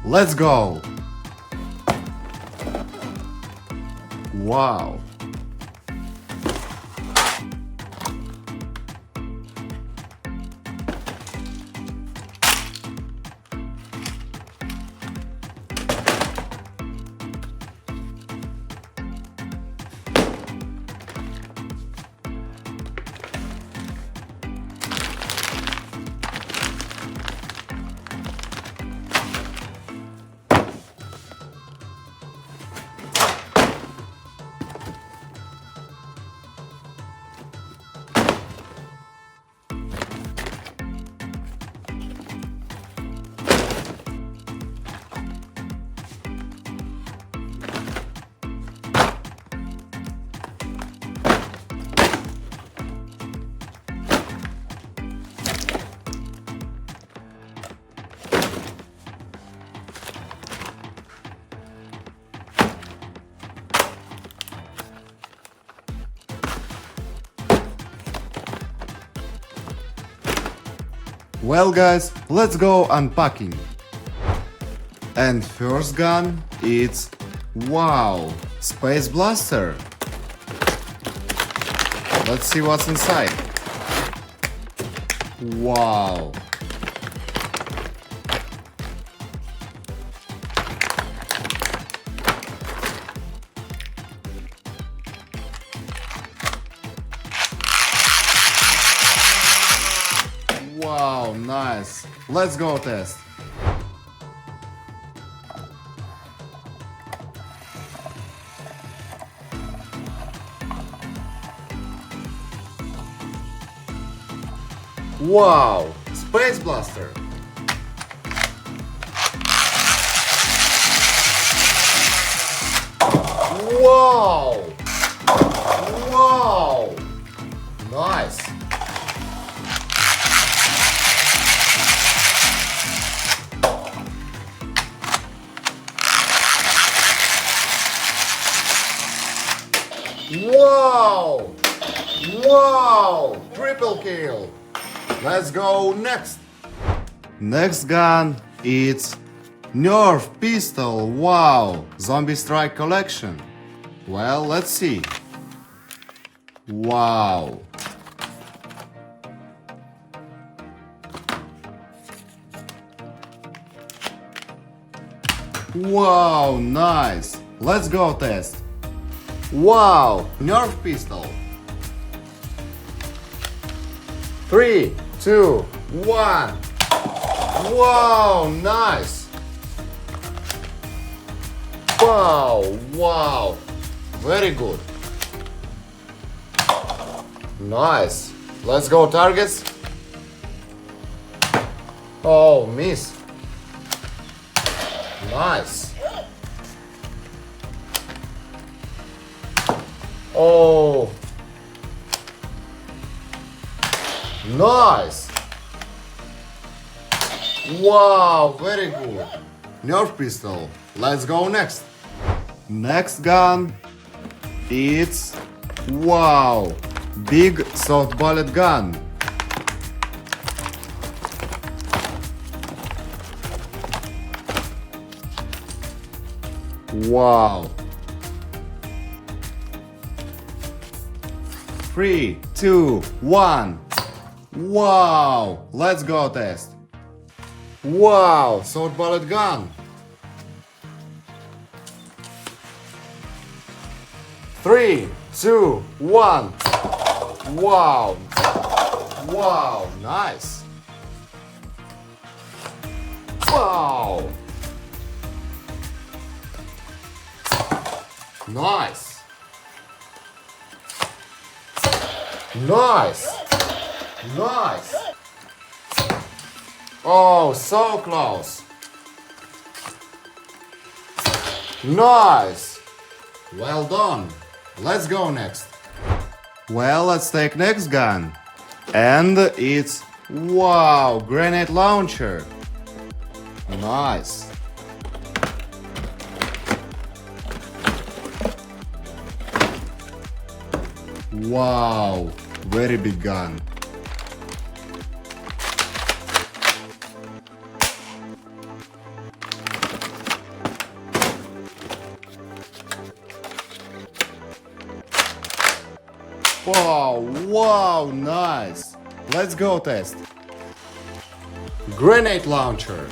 Let's go! Wow! Well guys, let's go unpacking. And first gun, it's wow, Space Blaster. Let's see what's inside. Wow. Wow, nice. Let's go test. Wow, Space Blaster. Wow. Wow. Nice. Wow! Wow! Triple kill! Let's go next! Next gun, it's NERF pistol. Wow! Zombie Strike collection. Well, let's see. Wow! Wow! Nice! Let's go test. Wow, NERF pistol. 3, 2, 1. Wow, nice. Wow, wow. Very good. Nice. Let's go targets. Oh, miss. Nice. Oh, nice! Wow, very good. NERF pistol. Let's go next. Next gun, it's wow, big soft bullet gun. Wow. 3, 2, 1. Wow! Let's go test. Wow! Soft bullet gun. 3, 2, 1. Wow! Wow! Nice! Wow! Nice! Nice! Nice! Oh, so close! Nice! Well done! Let's go next. Well, let's take next gun. And it's wow, grenade launcher. Nice! Wow, very big gun. Wow, wow, nice. Let's go test. Grenade launcher.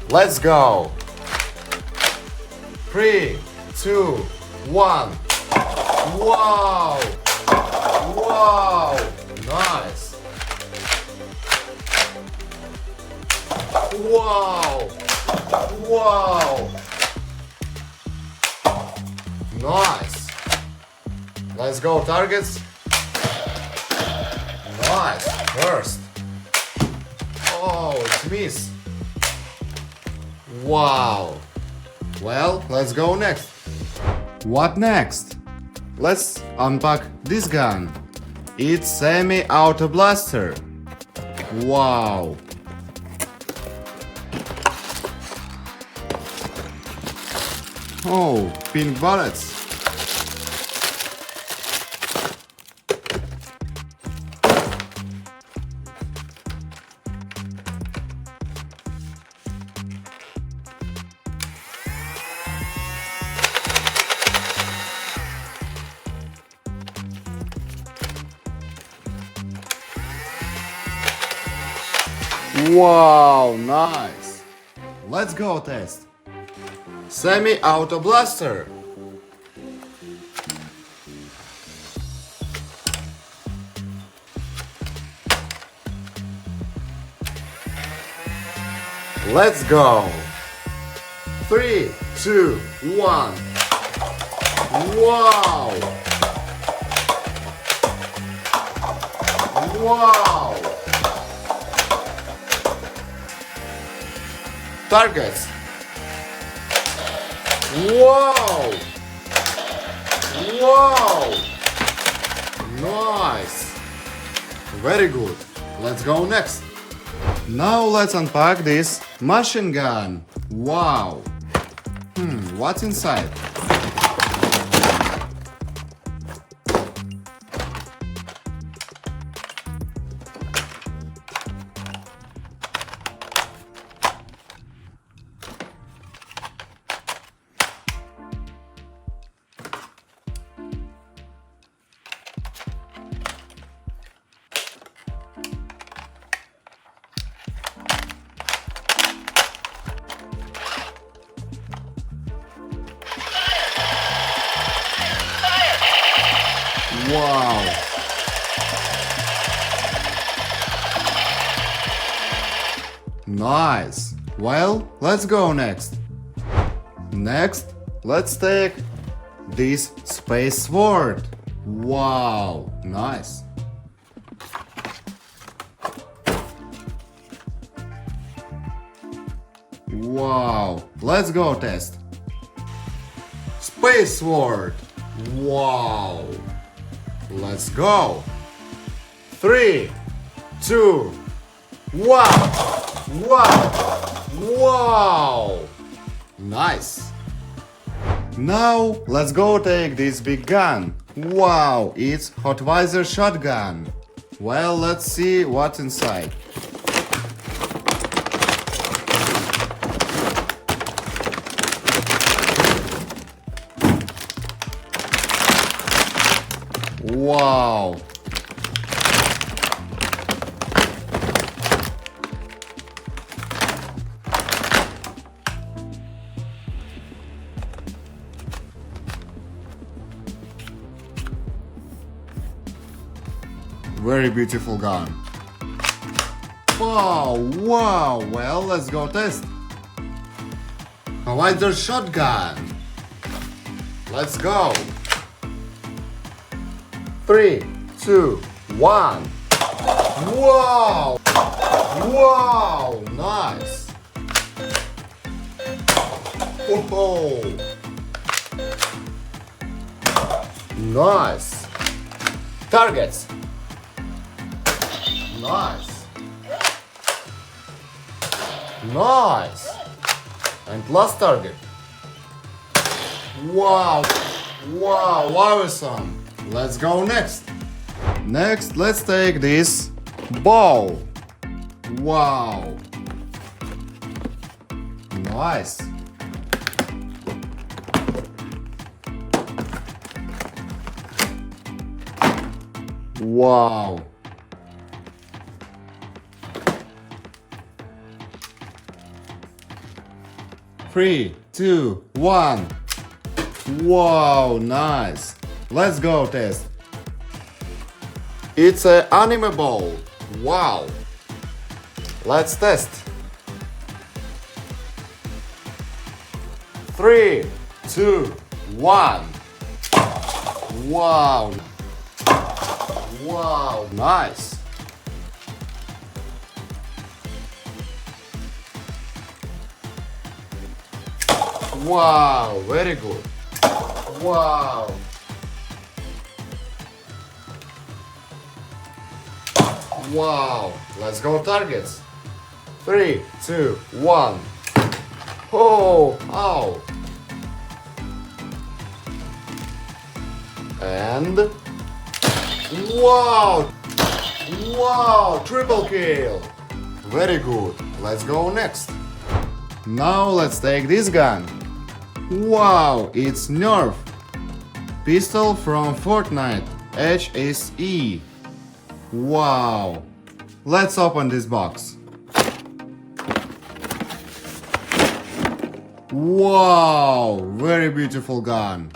Let's go. 3, 2, 1. Wow! Wow! Nice! Wow! Wow! Nice! Let's go, targets. Nice! First. Oh, it's miss. Wow! Well, let's go next. What next? Let's unpack this gun. It's semi-auto blaster. Wow! Oh, pink bullets. Wow, nice. Let's go test. Semi-auto blaster. Let's go. 3, 2, 1. Wow. Wow. Targets. Wow! Wow! Nice! Very good. Let's go next. Now let's unpack this machine gun. Wow! What's inside? Wow! Nice! Well, let's go next. Next, let's take this space sword. Wow! Nice! Wow! Let's go test. Space sword. Wow! Let's go. 3, 2, 1. Wow! Wow! Nice. Now let's go take this big gun. Wow, it's hot visor shotgun. Well, let's see what's inside. Wow! Very beautiful gun. Wow, wow, well, let's go test. Cowboy shotgun. Let's go. 3, 2, 1. Wow! Wow! Nice! Oh! Nice! Targets! Nice! Nice! And last target. Wow! Wow! Awesome! Let's go next. Next, let's take this bow. Wow. Nice. Wow. Three, two, one. Wow, nice. Let's go test. It's an anime ball. Wow. Let's test. 3, 2, 1. Wow. Wow, nice. Wow, very good. Wow. Wow. Let's go targets. 3, 2, 1. Oh, ow. And wow. Wow, triple kill. Very good. Let's go next. Now let's take this gun. Wow, it's NERF. Pistol from FORTNITE HSE. Wow. Let's open this box. Wow, very beautiful gun.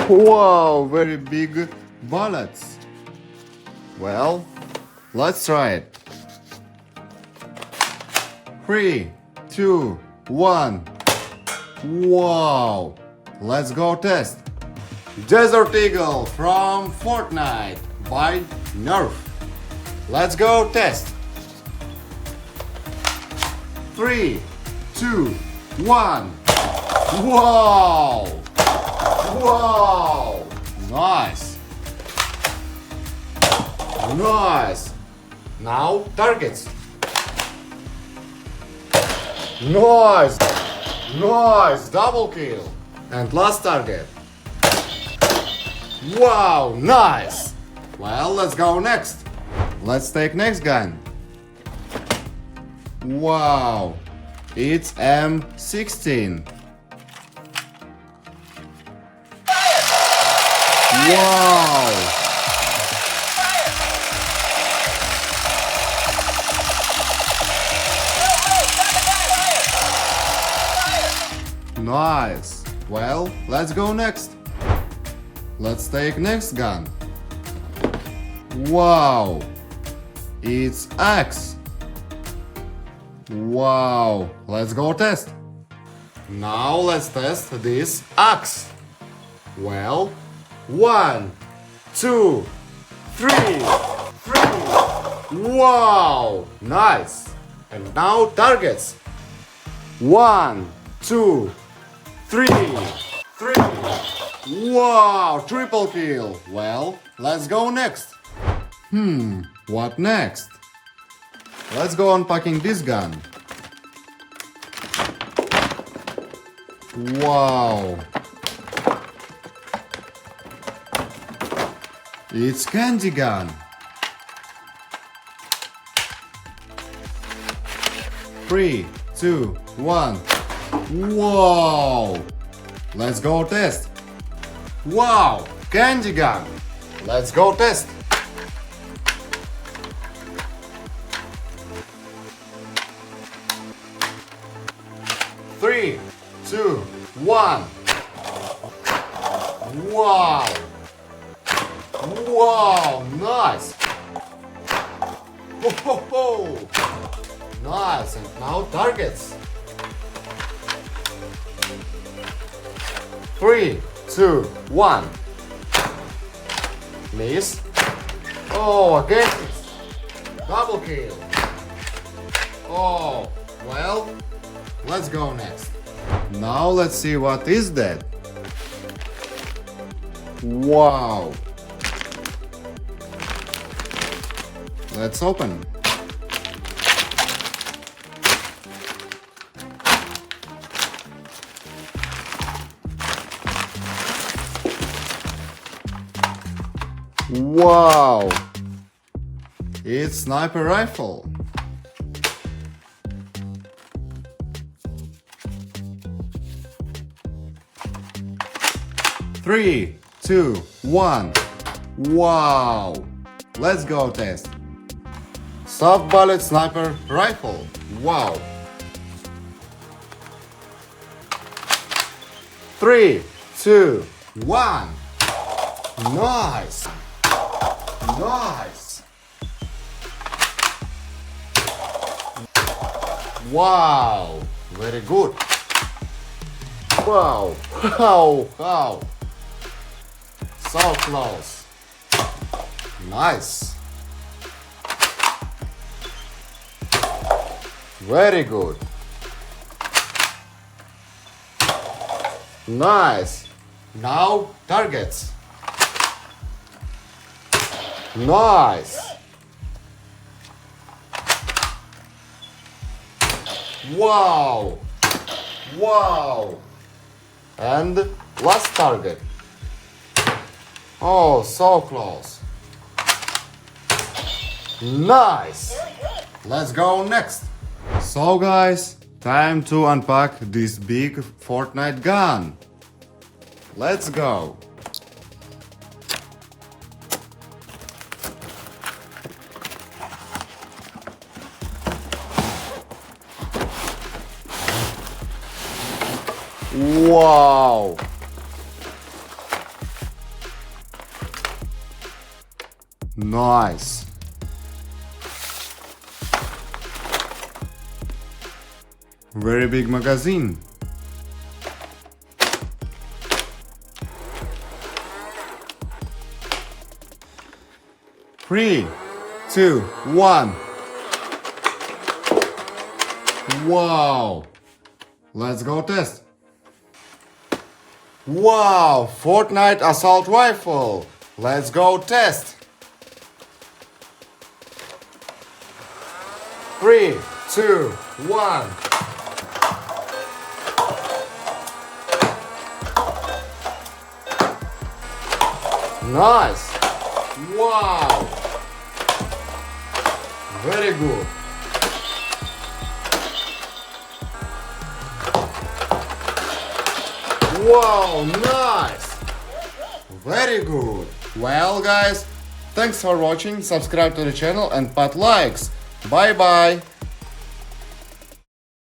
Wow, very big bullets. Well, let's try it. 3, 2, 1. Wow. Let's go test. Desert Eagle from FORTNITE by NERF. Let's go test. 3, 2, 1. Wow. Wow. Nice. Nice. Now targets. Nice. Nice. Double kill. And last target. Wow, nice. Well, let's go next. Let's take next gun. Wow, it's M16. Wow. Nice. Well, let's go next. Let's take next gun. Wow, it's Axe. Wow, let's go test. Now let's test this axe. Well, 1, 2, 3. Wow, nice. And now targets. 1, 2, 3. Wow, triple kill. Well, let's go next. What next? Let's go unpacking this gun. Wow. It's candy gun. 3, 2, 1. Wow. Let's go test. Wow, candy gun. Let's go test. Three, 2, 1. Wow. Wow, nice. Ho, ho, ho. Nice, and now targets. 3, 2, 1. Miss. Oh, again. Double kill. Oh, well, let's go next. Now let's see what is that. Wow. Let's open. Wow. It's sniper rifle. 3, 2, 1. Wow! Let's go test. Soft bullet sniper rifle. Wow! 3, 2, 1. Nice! Nice! Wow! Very good! Wow! Wow! Wow! So close! Nice! Very good! Nice! Now targets! Nice! Wow! Wow! And last target. Oh, so close. Nice! Let's go next. So guys, time to unpack this big FORTNITE gun. Let's go. Wow! Nice! Very big magazine. Three, two, one. Wow! Let's go test. Wow! FORTNITE assault rifle. Let's go test. 3, 2, 1. Nice! Wow! Very good. Wow, nice! Very good. Well guys, thanks for watching, subscribe to the channel and put likes. Bye bye.